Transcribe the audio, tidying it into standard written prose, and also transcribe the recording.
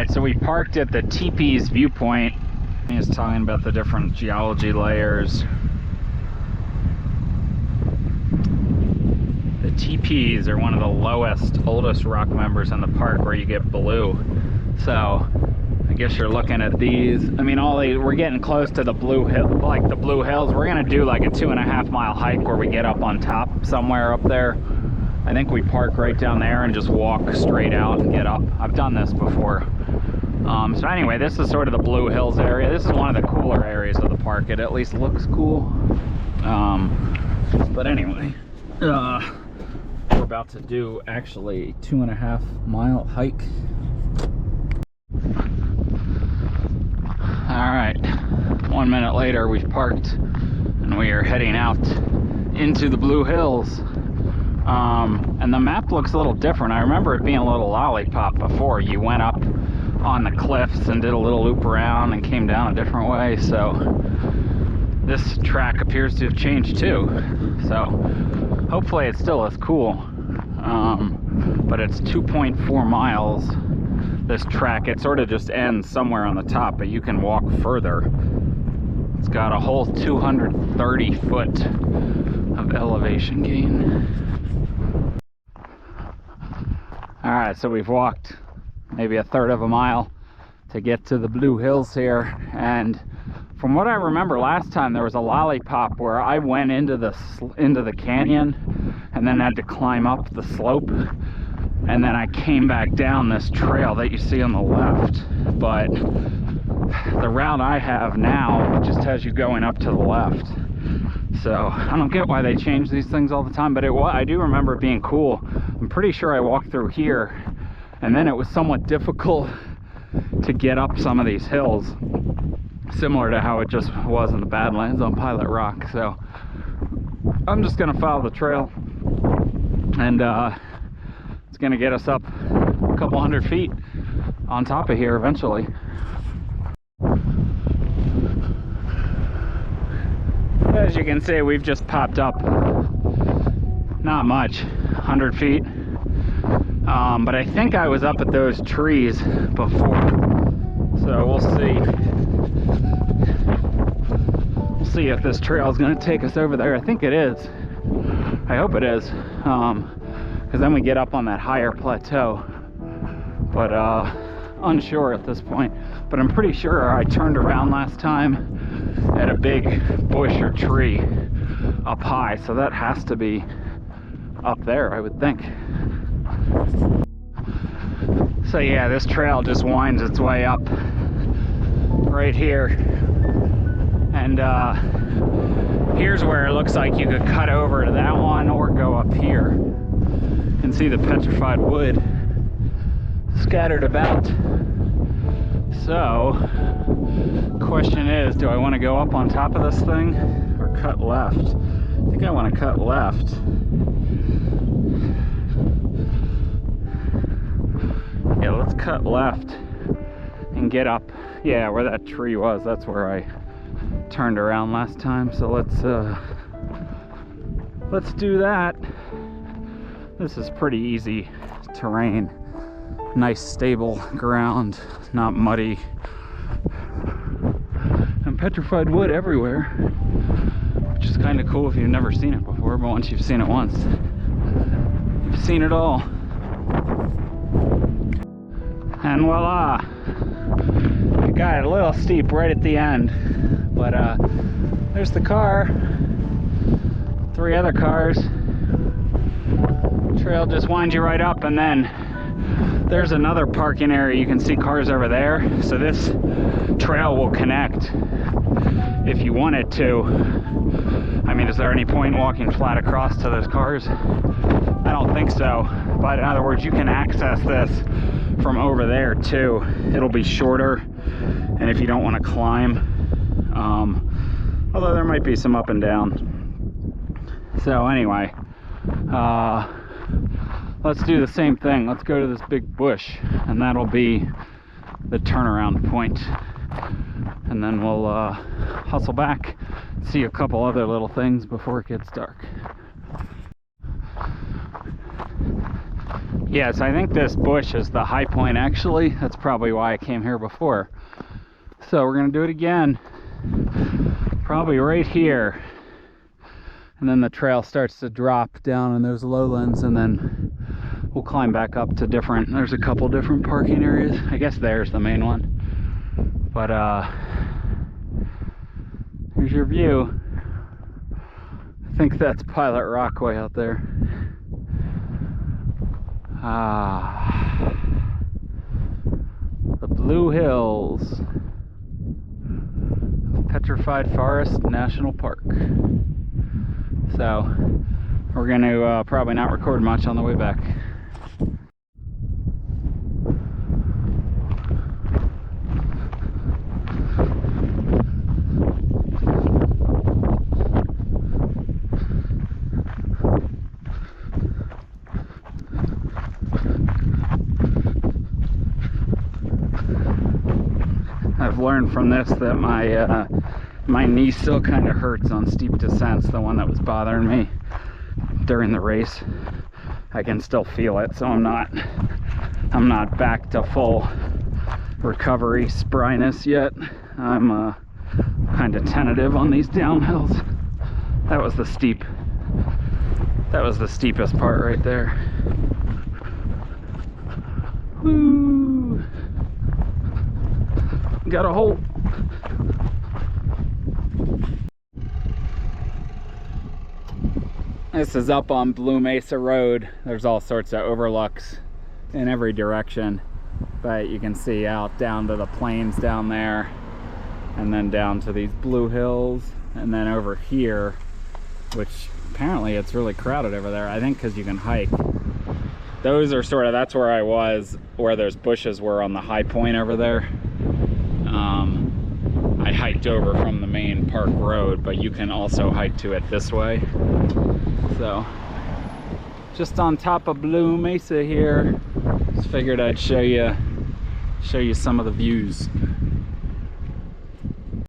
Alright, so we parked at the teepee's viewpoint. He's talking about the different geology layers. The teepees are one of the lowest, oldest rock members in the park where you get blue. So I guess you're looking at these. I mean, we're getting close to the blue hill, like the Blue Hills. We're gonna do like a 2.5 mile hike where we get up on top somewhere up there. I think we park right down there and just walk straight out and get up. I've done this before. So anyway, this is sort of the Blue Hills area. This is one of the cooler areas of the park. It at least looks cool. But anyway, we're about to do actually a 2.5 mile hike. All right, 1 minute later, we've parked and we are heading out into the Blue Hills. And the map looks a little different. I remember it being a little lollipop before. You went up on the cliffs and did a little loop around and came down a different way. So this track appears to have changed too. So hopefully it's still as cool. But it's 2.4 miles. This track, it sort of just ends somewhere on the top, but you can walk further. It's got a whole 230 foot of elevation gain. All right, so we've walked maybe a third of a mile to get to the Blue Hills here. And from what I remember last time, there was a lollipop where I went into the canyon and then had to climb up the slope. And then I came back down this trail that you see on the left. But the route I have now just has you going up to the left. So I don't get why they change these things all the time, but I do remember it being cool. I'm pretty sure I walked through here, and then it was somewhat difficult to get up some of these hills, similar to how it just was in the Badlands on Pilot Rock. So I'm just gonna follow the trail, and it's gonna get us up a couple hundred feet on top of here eventually. As you can see, we've just popped up, not much, 100 feet. But I think I was up at those trees before. So we'll see. We'll see if this trail is going to take us over there. I think it is. I hope it is. Because then we get up on that higher plateau. But unsure at this point. But I'm pretty sure I turned around last time at a big bush or tree up high, so that has to be up there, I would think. So yeah, this trail just winds its way up right here, and here's where it looks like you could cut over to that one or go up here. You can see the petrified wood scattered about. So question is, do I want to go up on top of this thing or cut left? I think I want to cut left. Yeah, let's cut left and get up. Yeah, where that tree was, that's where I turned around last time. So let's do that. This is pretty easy terrain. Nice stable ground, not muddy. And petrified wood everywhere, which is kind of cool if you've never seen it before, but once you've seen it once, you've seen it all. And voila! It got a little steep right at the end, but there's the car, 3 other cars. Trail just winds you right up, and then there's another parking area. You can see cars over there. So this trail will connect if you wanted to. I mean, is there any point walking flat across to those cars? I don't think so. But in other words, you can access this from over there too. It'll be shorter, and if you don't want to climb, although there might be some up and down. So anyway, let's do the same thing. Let's go to this big bush, and that'll be the turnaround point. And then we'll hustle back, see a couple other little things before it gets dark. Yes, I think this bush is the high point actually. That's probably why I came here before. So we're gonna do it again. Probably right here. And then the trail starts to drop down in those lowlands, and then we'll climb back up to there's a couple different parking areas. I guess there's the main one. But here's your view. I think that's Pilot Rock way out there. The Blue Hills of Petrified Forest National Park. So we're going to probably not record much on the way back. I've learned from this that my knee still kind of hurts on steep descents, the one that was bothering me during the race. I can still feel it, so I'm not back to full recovery spryness yet. I'm kind of tentative on these downhills. That was the steepest part right there. Woo! Got a hole. This is up on Blue Mesa Road. There's all sorts of overlooks in every direction, but you can see out down to the plains down there, and then down to these Blue Hills, and then over here, which apparently it's really crowded over there, I think because you can hike. Those are that's where I was, where those bushes were on the high point over there. I hiked over from the main park road, but you can also hike to it this way. So just on top of Blue Mesa here, just figured I'd show you some of the views.